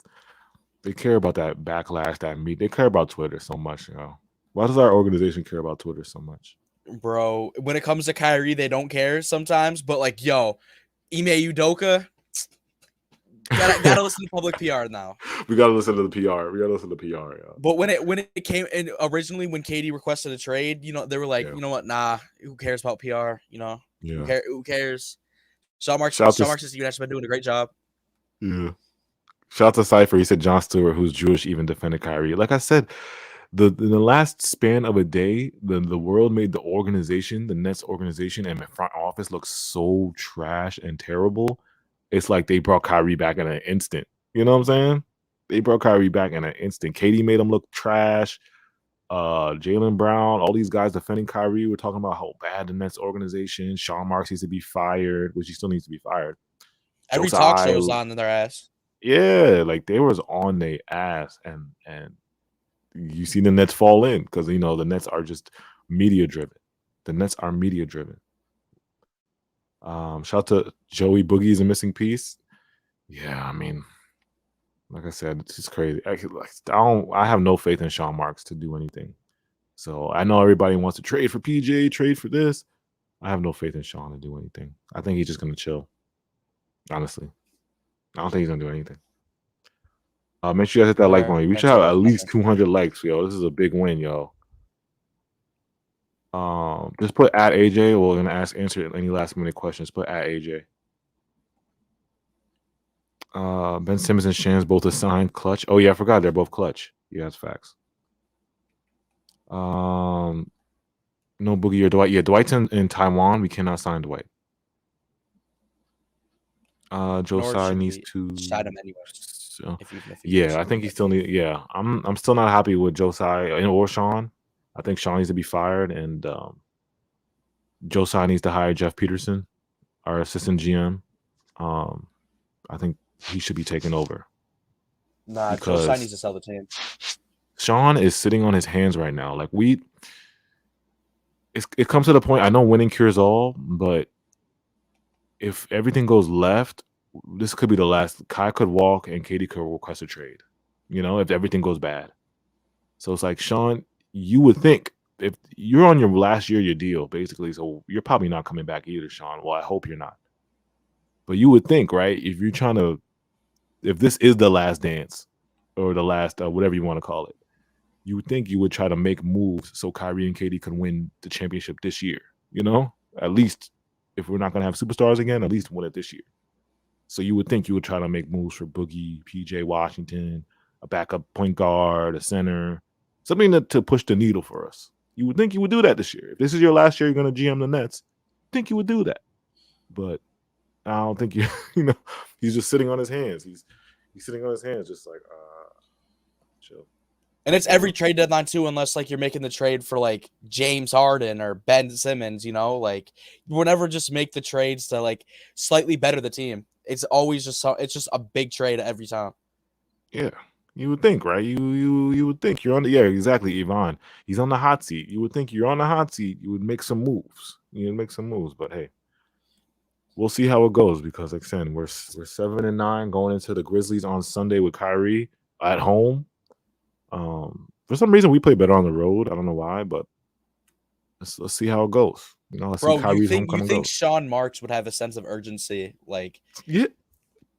they care about that backlash, they care about Twitter so much, you know. Why does our organization care about Twitter so much? Bro, when it comes to Kyrie, they don't care sometimes. But, like, yo, Ime Udoka, gotta listen to public PR now. We gotta listen to the PR. We gotta listen to the PR, yeah. But when it came and originally when KD requested a trade, you know, they were like, Yeah. you know what? Nah, who cares about PR? You know, Yeah. who cares? Sean Marks Shout to- says you guys have been doing a great job. Yeah. Shout out to Cypher. He said Jon Stewart, who's Jewish, even defended Kyrie. Like I said, in the last span of a day, the world made the organization, the Nets organization, and the front office look so trash and terrible. It's like they brought Kyrie back in an instant. You know what I'm saying? They brought Kyrie back in an instant. KD made him look trash. Jaylen Brown, all these guys defending Kyrie were talking about how bad the Nets organization. Sean Marks needs to be fired, which he still needs to be fired. Every Josiah, talk show is on their ass. Yeah, like they was on their ass, and you see the Nets fall in because you know the Nets are just media driven. The Nets are media driven. Shout out to Joey Boogie is a missing piece. Yeah, I mean, like I said, it's just crazy. I have no faith in Sean Marks to do anything. So I know everybody wants to trade for PJ, trade for this. I have no faith in Sean to do anything. I think he's just gonna chill. Honestly, I don't think he's gonna do anything. Make sure you guys hit that like button. We should have at least 200 likes, yo. This is a big win, yo. Just put at AJ. We're gonna answer any last minute questions. Put at AJ. Ben Simmons and Shams both assigned clutch. Oh yeah, I forgot they're both clutch. Yeah, that's facts. No Boogie or Dwight. Yeah, Dwight's in Taiwan. We cannot sign Dwight. Josiah needs to sign him anyway. So, yeah, I think he still needs. Yeah, I'm still not happy with Josiah or Sean. I think Sean needs to be fired, and Josiah needs to hire Jeff Peterson, our assistant GM. I think he should be taken over. Nah, Josiah needs to sell the team. Sean is sitting on his hands right now. Like it comes to the point. I know winning cures all, but if everything goes left, this could be the last. Kai could walk, and KD could request a trade. You know, if everything goes bad. So it's like, Sean, you would think if you're on your last year of your deal, basically, so you're probably not coming back either, Sean. Well, I hope you're not. But you would think, right? If you're trying to, if this is the last dance or the last whatever you want to call it, you would think you would try to make moves so Kyrie and KD can win the championship this year. You know, at least if we're not going to have superstars again, at least win it this year. So you would think you would try to make moves for Boogie, PJ Washington, a backup point guard, a center, something to push the needle for us. You would think you would do that this year. If this is your last year, you're going to GM the Nets. I think you would do that. But I don't think you know, he's just sitting on his hands. He's sitting on his hands just like, chill. And it's every trade deadline too, unless like you're making the trade for like James Harden or Ben Simmons, you know, like whenever just make the trades to like slightly better the team. It's always just a big trade every time. Yeah, you would think, right? You would think you're on the exactly, Yvonne. He's on the hot seat. You would think you're on the hot seat. You would make some moves. But hey, we'll see how it goes because like I said, we're 7-9 going into the Grizzlies on Sunday with Kyrie at home. For some reason we play better on the road. I don't know why, but let's see how it goes. You know, let's see Kyrie's homecoming. You think Sean Marks would have a sense of urgency? Like, yeah,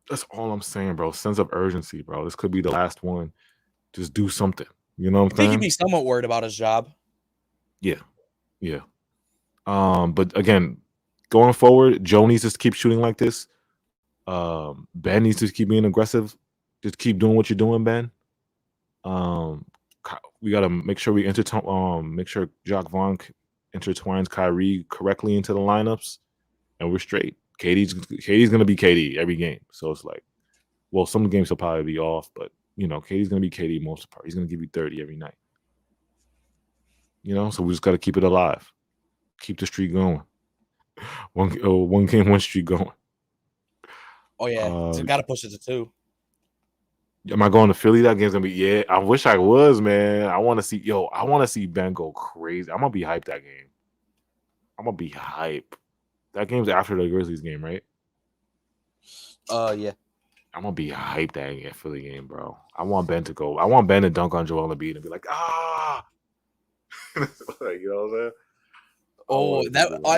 that's all I'm saying, bro. Sense of urgency, bro. This could be the last one. Just do something. You know what I'm saying? I think he'd be somewhat worried about his job. Yeah. But again, going forward, Joe needs to keep shooting like this. Ben needs to keep being aggressive. Just keep doing what you're doing, Ben. We gotta make sure we make sure Jacques Vaughn intertwines Kyrie correctly into the lineups, and we're straight. KD's gonna be KD every game. So it's like, well, some games he'll probably be off, but you know, KD's gonna be KD most of the part. He's gonna give you 30 every night. So we just got to keep it alive, keep the streak going. One game, one streak going. Oh yeah, so got to push it to 2. Am I going to Philly? That game's gonna be I wish I was, man. I want to see Ben go crazy. I'm gonna be hyped that game. I'm gonna be hype. That game's after the Grizzlies game, right? Yeah. I'm gonna be hyped that Philly game, bro. I want Ben to go. I want Ben to dunk on Joel Embiid and be like, like, you know what I'm saying? Oh,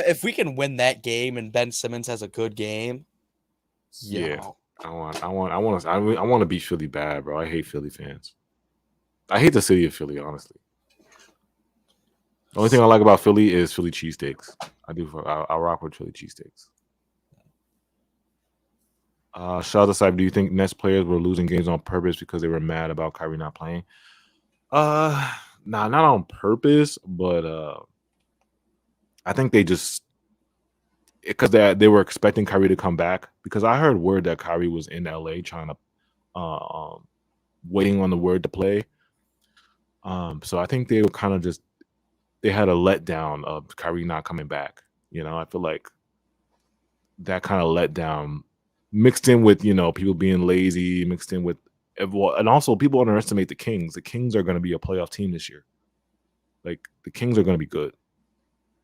if we can win that game and Ben Simmons has a good game, yeah. I want to beat Philly bad, bro. I hate Philly fans. I hate the city of Philly, honestly. The only thing I like about Philly is Philly cheesesteaks. I rock with Philly cheesesteaks. Shout out to Cyber. Do you think Nets players were losing games on purpose because they were mad about Kyrie not playing? Nah, not on purpose, but I think they just because they were expecting Kyrie to come back. Because I heard word that Kyrie was in LA trying to waiting on the word to play. So I think they were kind of just they had a letdown of Kyrie not coming back. I feel like that kind of letdown mixed in with people being lazy, mixed in with and also people underestimate the Kings. The Kings are going to be a playoff team this year. Like the Kings are going to be good.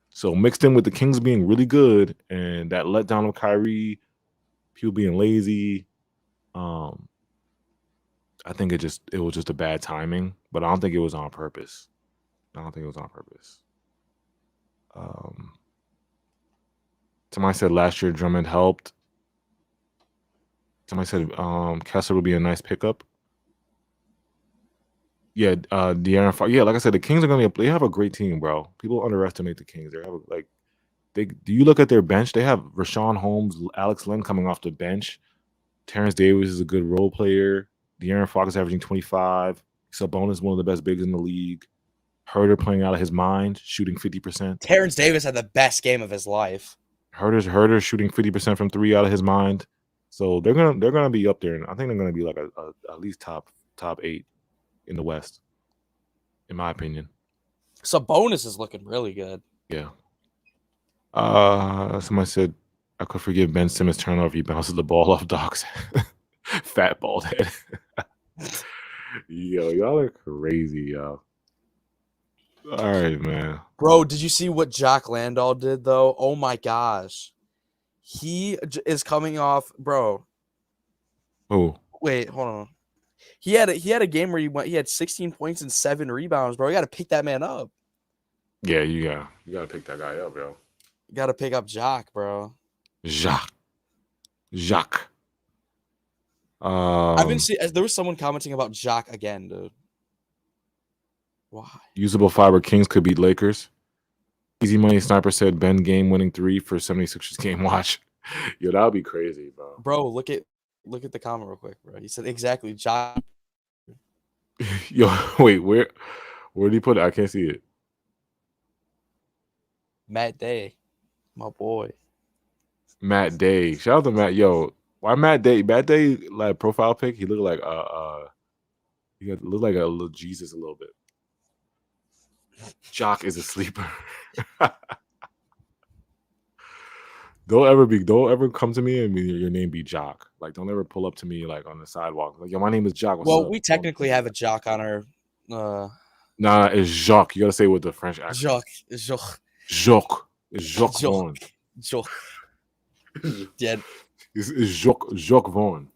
So mixed in with the Kings being really good and that letdown of Kyrie, people being lazy, I think it was just a bad timing, but I don't think it was on purpose. Somebody said last year Drummond helped. Somebody said Kessler would be a nice pickup. Yeah, De'Aaron Fox. Yeah, like I said, the Kings are gonna they have a great team, bro. People underestimate the Kings. Do you look at their bench? They have Rashawn Holmes, Alex Len coming off the bench. Terrence Davis is a good role player. De'Aaron Fox is averaging 25. Sabonis, one of the best bigs in the league. Herder playing out of his mind, shooting 50%. Terrence Davis had the best game of his life. Herder shooting 50% from 3 out of his mind. So they're gonna be up there, and I think they're gonna be like at least top 8 in the West, in my opinion. Sabonis is looking really good. Yeah. Somebody said I could forgive Ben Simmons turnover. He bounces the ball off Doc's fat bald head. Yo, y'all are crazy, yo. All right, man. Bro, did you see what Jock Landau did though? Oh my gosh, he is coming off, bro. Oh, wait, hold on. He had a game where he had 16 points and 7 rebounds, bro. You got to pick that man up. Yeah, you gotta pick that guy up, yo. You got to pick up Jock, bro. Jacques. I've been seeing there was someone commenting about Jock again, dude. Why? Usable fiber Kings could beat Lakers. Easy Money Sniper said Ben game winning 3 for 76ers game watch. Yo, that would be crazy, bro. Bro, look at the comment real quick, bro. He said exactly Jock. Yo, wait, where did he put it? I can't see it. Matt Day, my boy. Matt Day. Shout out to Matt. Yo, why Matt Day? Matt Day, like profile pic, he looked like he looked like a little Jesus a little bit. Jock is a sleeper. Don't ever come to me and your name be Jock. Like, don't ever pull up to me like on the sidewalk. Like, yo, my name is Jock. What's up? We technically have a Jock on our. Nah, it's Jacques. You gotta say it with the French accent. Jacques. It's Jacques Vaughn. Jacques. Yeah. It's Jacques Vaughn.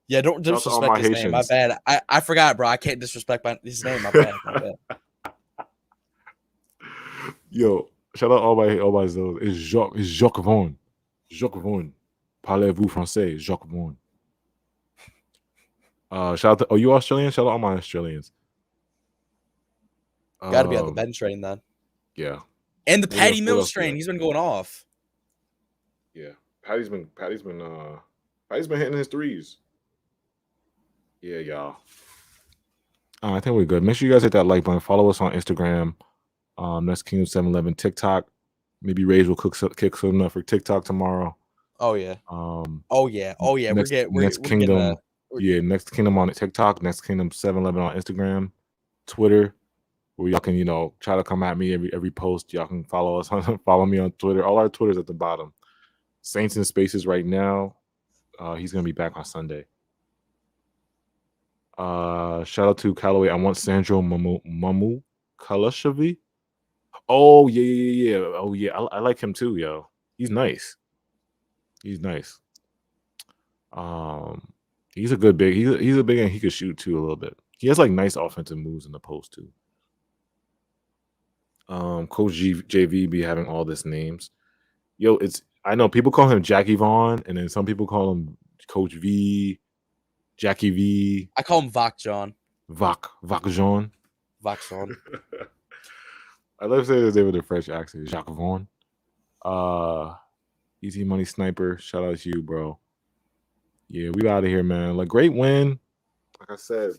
Yeah, don't disrespect his name. My bad. I forgot, bro. I can't disrespect his name. My bad. Yo, shout out all my zones. It's Jacques Vaughn. Jacques Vaughn. Parlez-vous français? Jacques Vaughn. Shout out to you Australians? Shout out all my Australians. Got to be on the bench train then. Yeah. And the Patty Mills train. He's been going off. Yeah. Patty's been hitting his threes. Yeah, y'all. I think we're good. Make sure you guys hit that like button. Follow us on Instagram. Next Kingdom 711 TikTok. Maybe Rage will kick something up for TikTok tomorrow. Oh yeah. Next Kingdom on TikTok. Next Kingdom 711 on Instagram, Twitter. where y'all can, try to come at me every post. Y'all can follow us follow me on Twitter. All our Twitter's at the bottom. Saints in Spaces right now. He's gonna be back on Sunday. Shout out to Callaway. I want Sandro Mamu Kalashavi. Oh yeah. Oh yeah, I like him too, yo. He's nice. He's a good big. He's a big and he could shoot too a little bit. He has like nice offensive moves in the post too. Coach JV be having all this names. Yo, I know people call him Jackie Vaughn, and then some people call him Coach V, Jackie V. I call him Vach John. Vach John. Vach John. I love saying his name with a French accent. Jacques Vaughn. Easy Money Sniper. Shout out to you, bro. Yeah, we out of here, man. Like, great win. Like I said,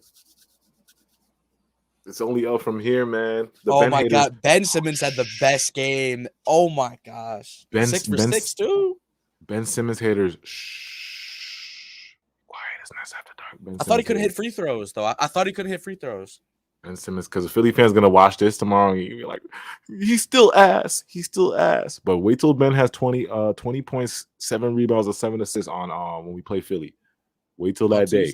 it's only up from here, man. God. Ben Simmons had the best game. Oh, my gosh. 6 for 6, too. Ben Simmons haters. Shh. Quiet as nice after dark. I thought he couldn't hit free throws, though. I thought he couldn't hit free throws. Ben Simmons, because the Philly fans going to watch this tomorrow and you're like, he's still ass. But wait till Ben has 20 points, 7 rebounds, or 7 assists on when we play Philly. Wait till that day.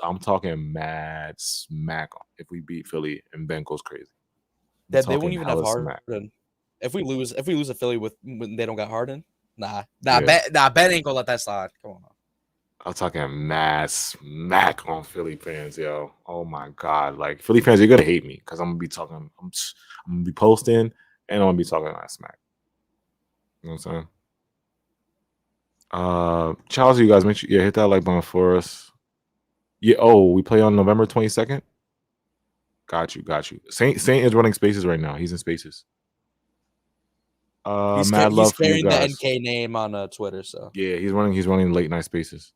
I'm talking mad smack if we beat Philly and Ben goes crazy. They won't even have Harden. If we lose a Philly when they don't got Harden, nah. Ben ain't gonna let that slide. Come on. I'm talking mad smack on Philly fans, yo. Oh my god, like Philly fans, you're gonna hate me because I'm gonna be talking. I'm gonna be posting and I'm gonna be talking that smack. You know what I'm saying? Shout out to you guys. Make sure hit that like button for us. Yeah. Oh, we play on November 22nd. Got you. Saint is running Spaces right now. He's in Spaces. He's carrying the NK name on Twitter. So yeah, he's running late night Spaces.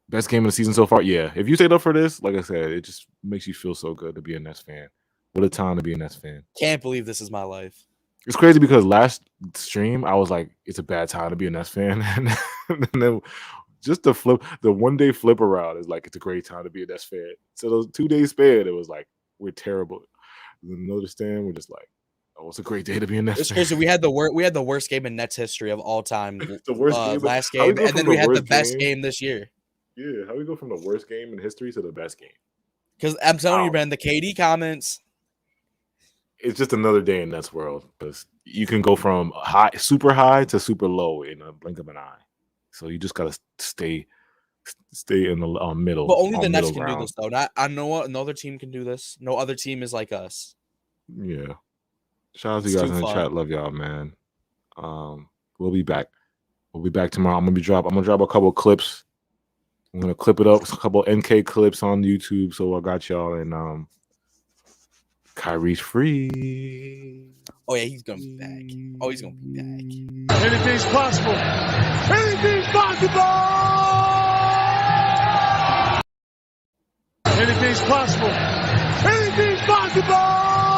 Best game of the season so far. Yeah, if you stayed up for this, like I said, it just makes you feel so good to be a Nets fan. What a time to be a Nets fan. Can't believe this is my life. It's crazy because last stream I was like, it's a bad time to be a Nets fan, and then just the 1 day flip around is like it's a great time to be a Nets fan. So those 2 days span, it was like we're terrible. Another stand, we're just like, oh, it's a great day to be a Nets fan. Crazy. We had the worst game in Nets history of all time. The worst game last game, and then we had the best game this year. Yeah, how do we go from the worst game in history to the best game? Because I'm telling you, man, the KD comments. It's just another day in Nets world because you can go from super high to super low in a blink of an eye. So you just gotta stay in the middle. But only the Nets can do this, though. I know another team can do this. No other team is like us. Yeah. Shout out to you guys in the chat. Love y'all, man. We'll be back. We'll be back tomorrow. I'm gonna drop a couple clips. I'm gonna clip it up, a couple NK clips on YouTube. So I got y'all, and Kyrie's free. Oh yeah, he's gonna be back. Oh, he's gonna be back. Anything's possible. Anything's possible. Anything's possible. Anything's possible.